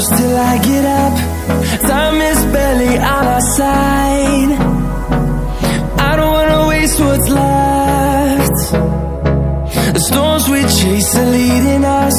close till I get up. Time is barely on our side. I don't wanna waste what's left. The storms we chase are leading us